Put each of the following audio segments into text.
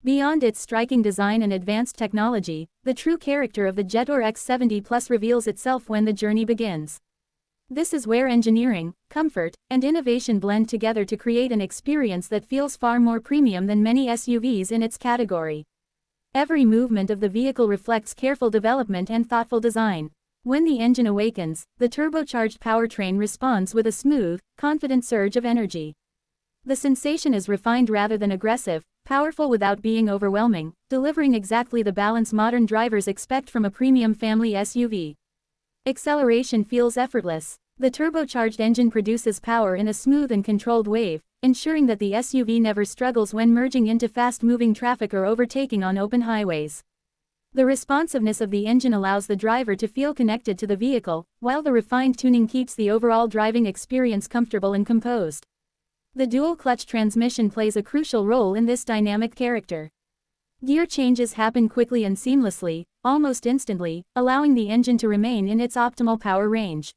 Beyond its striking design and advanced technology, the true character of the Jetor X70 Plus reveals itself when the journey begins. This is where engineering, comfort, and innovation blend together to create an experience that feels far more premium than many SUVs in its category. Every movement of the vehicle reflects careful development and thoughtful design. When the engine awakens, the turbocharged powertrain responds with a smooth, confident surge of energy. The sensation is refined rather than aggressive, powerful without being overwhelming, delivering exactly the balance modern drivers expect from a premium family SUV. Acceleration feels effortless. The turbocharged engine produces power in a smooth and controlled wave, ensuring that the SUV never struggles when merging into fast-moving traffic or overtaking on open highways. The responsiveness of the engine allows the driver to feel connected to the vehicle, while the refined tuning keeps the overall driving experience comfortable and composed. The dual-clutch transmission plays a crucial role in this dynamic character. Gear changes happen quickly and seamlessly, almost instantly, allowing the engine to remain in its optimal power range.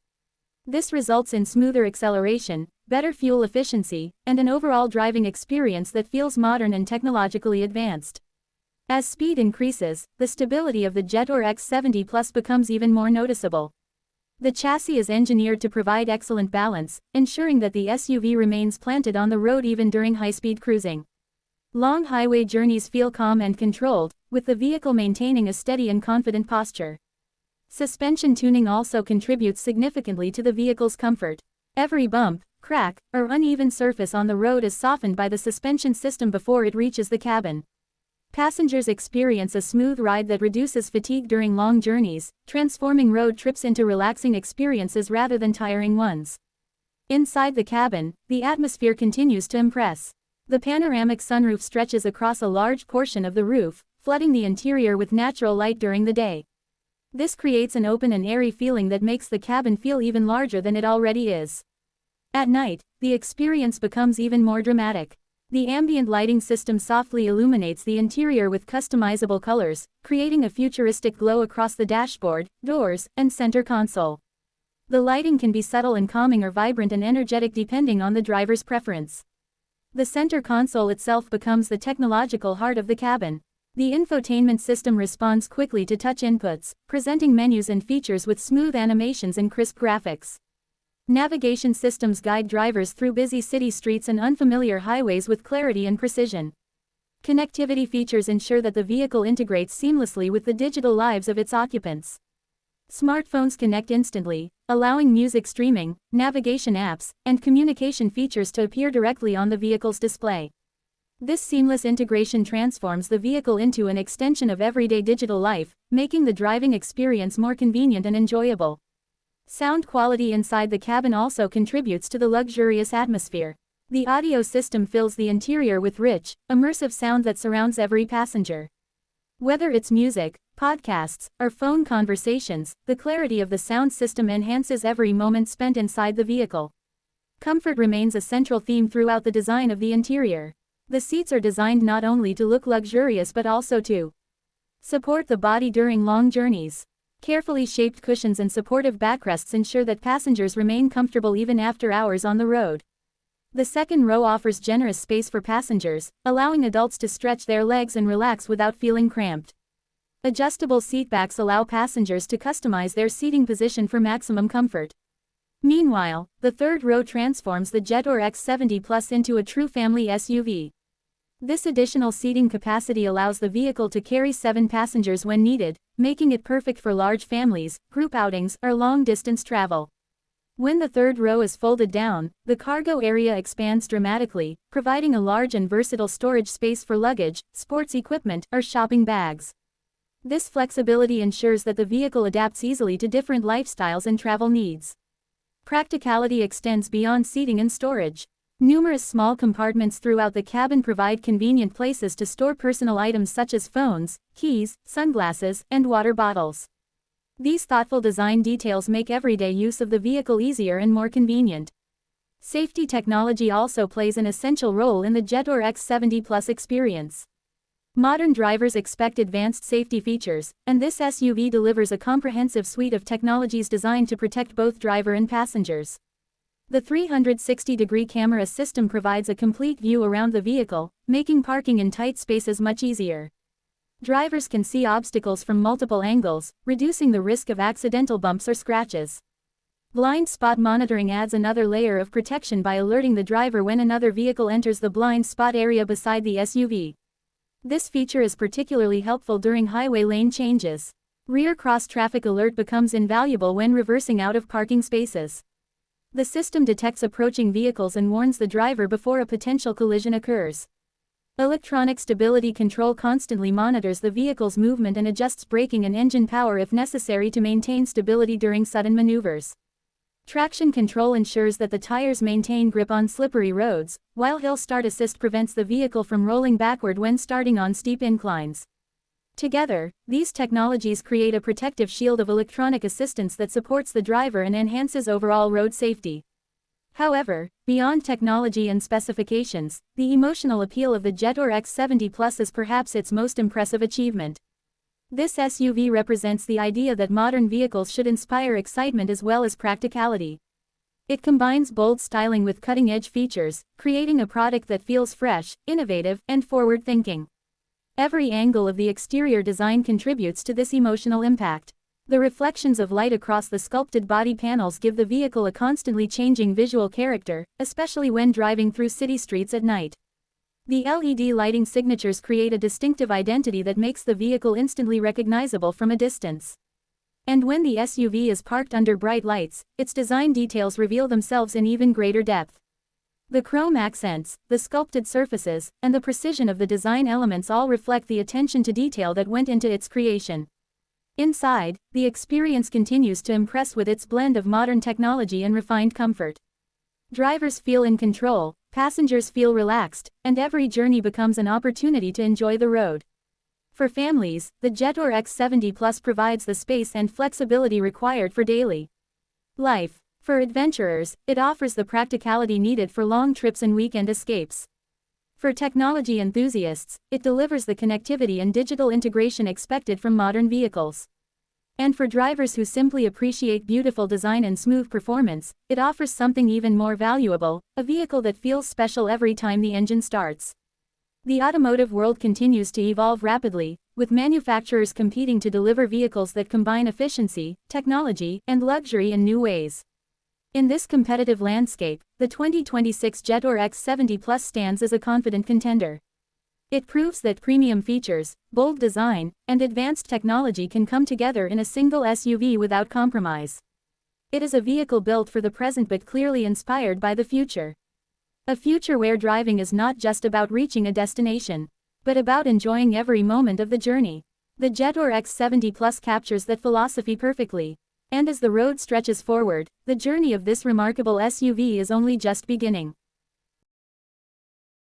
This results in smoother acceleration, better fuel efficiency, and an overall driving experience that feels modern and technologically advanced. As speed increases, the stability of the Jetor X70 Plus becomes even more noticeable. The chassis is engineered to provide excellent balance, ensuring that the SUV remains planted on the road even during high-speed cruising. Long highway journeys feel calm and controlled, with the vehicle maintaining a steady and confident posture. Suspension tuning also contributes significantly to the vehicle's comfort. Every bump, crack, or uneven surface on the road is softened by the suspension system before it reaches the cabin. Passengers experience a smooth ride that reduces fatigue during long journeys, transforming road trips into relaxing experiences rather than tiring ones. Inside the cabin, the atmosphere continues to impress. The panoramic sunroof stretches across a large portion of the roof, flooding the interior with natural light during the day. This creates an open and airy feeling that makes the cabin feel even larger than it already is. At night, the experience becomes even more dramatic. The ambient lighting system softly illuminates the interior with customizable colors, creating a futuristic glow across the dashboard, doors, and center console. The lighting can be subtle and calming or vibrant and energetic depending on the driver's preference. The center console itself becomes the technological heart of the cabin. The infotainment system responds quickly to touch inputs, presenting menus and features with smooth animations and crisp graphics. Navigation systems guide drivers through busy city streets and unfamiliar highways with clarity and precision. Connectivity features ensure that the vehicle integrates seamlessly with the digital lives of its occupants. Smartphones connect instantly, allowing music streaming, navigation apps, and communication features to appear directly on the vehicle's display. This seamless integration transforms the vehicle into an extension of everyday digital life, making the driving experience more convenient and enjoyable. Sound quality inside the cabin also contributes to the luxurious atmosphere. The audio system fills the interior with rich, immersive sound that surrounds every passenger. Whether it's music, podcasts, or phone conversations, the clarity of the sound system enhances every moment spent inside the vehicle. Comfort remains a central theme throughout the design of the interior. The seats are designed not only to look luxurious but also to support the body during long journeys. Carefully shaped cushions and supportive backrests ensure that passengers remain comfortable even after hours on the road. The second row offers generous space for passengers, allowing adults to stretch their legs and relax without feeling cramped. Adjustable seatbacks allow passengers to customize their seating position for maximum comfort. Meanwhile, the third row transforms the Jetor X70 Plus into a true family SUV. This additional seating capacity allows the vehicle to carry 7 passengers when needed, making it perfect for large families, group outings, or long-distance travel. When the third row is folded down, the cargo area expands dramatically, providing a large and versatile storage space for luggage, sports equipment, or shopping bags. This flexibility ensures that the vehicle adapts easily to different lifestyles and travel needs. Practicality extends beyond seating and storage. Numerous small compartments throughout the cabin provide convenient places to store personal items such as phones, keys, sunglasses, and water bottles. These thoughtful design details make everyday use of the vehicle easier and more convenient. Safety technology also plays an essential role in the Jetor X70 Plus experience. Modern drivers expect advanced safety features, and this SUV delivers a comprehensive suite of technologies designed to protect both driver and passengers. The 360-degree camera system provides a complete view around the vehicle, making parking in tight spaces much easier. Drivers can see obstacles from multiple angles, reducing the risk of accidental bumps or scratches. Blind spot monitoring adds another layer of protection by alerting the driver when another vehicle enters the blind spot area beside the SUV. This feature is particularly helpful during highway lane changes. Rear cross-traffic alert becomes invaluable when reversing out of parking spaces. The system detects approaching vehicles and warns the driver before a potential collision occurs. Electronic stability control constantly monitors the vehicle's movement and adjusts braking and engine power if necessary to maintain stability during sudden maneuvers. Traction control ensures that the tires maintain grip on slippery roads, while hill start assist prevents the vehicle from rolling backward when starting on steep inclines. Together, these technologies create a protective shield of electronic assistance that supports the driver and enhances overall road safety. However, beyond technology and specifications, the emotional appeal of the Jetour X70 Plus is perhaps its most impressive achievement. This SUV represents the idea that modern vehicles should inspire excitement as well as practicality. It combines bold styling with cutting-edge features, creating a product that feels fresh, innovative, and forward-thinking. Every angle of the exterior design contributes to this emotional impact. The reflections of light across the sculpted body panels give the vehicle a constantly changing visual character, especially when driving through city streets at night. The LED lighting signatures create a distinctive identity that makes the vehicle instantly recognizable from a distance. And when the SUV is parked under bright lights, its design details reveal themselves in even greater depth. The chrome accents, the sculpted surfaces, and the precision of the design elements all reflect the attention to detail that went into its creation. Inside, the experience continues to impress with its blend of modern technology and refined comfort. Drivers feel in control, passengers feel relaxed, and every journey becomes an opportunity to enjoy the road. For families, the Jetour X70 Plus provides the space and flexibility required for daily life. For adventurers, it offers the practicality needed for long trips and weekend escapes. For technology enthusiasts, it delivers the connectivity and digital integration expected from modern vehicles. And for drivers who simply appreciate beautiful design and smooth performance, it offers something even more valuable, a vehicle that feels special every time the engine starts. The automotive world continues to evolve rapidly, with manufacturers competing to deliver vehicles that combine efficiency, technology, and luxury in new ways. In this competitive landscape, the 2026 Jetour X70 Plus stands as a confident contender. It proves that premium features, bold design, and advanced technology can come together in a single SUV without compromise. It is a vehicle built for the present but clearly inspired by the future. A future where driving is not just about reaching a destination, but about enjoying every moment of the journey. The Jetour X70 Plus captures that philosophy perfectly. And as the road stretches forward, the journey of this remarkable SUV is only just beginning.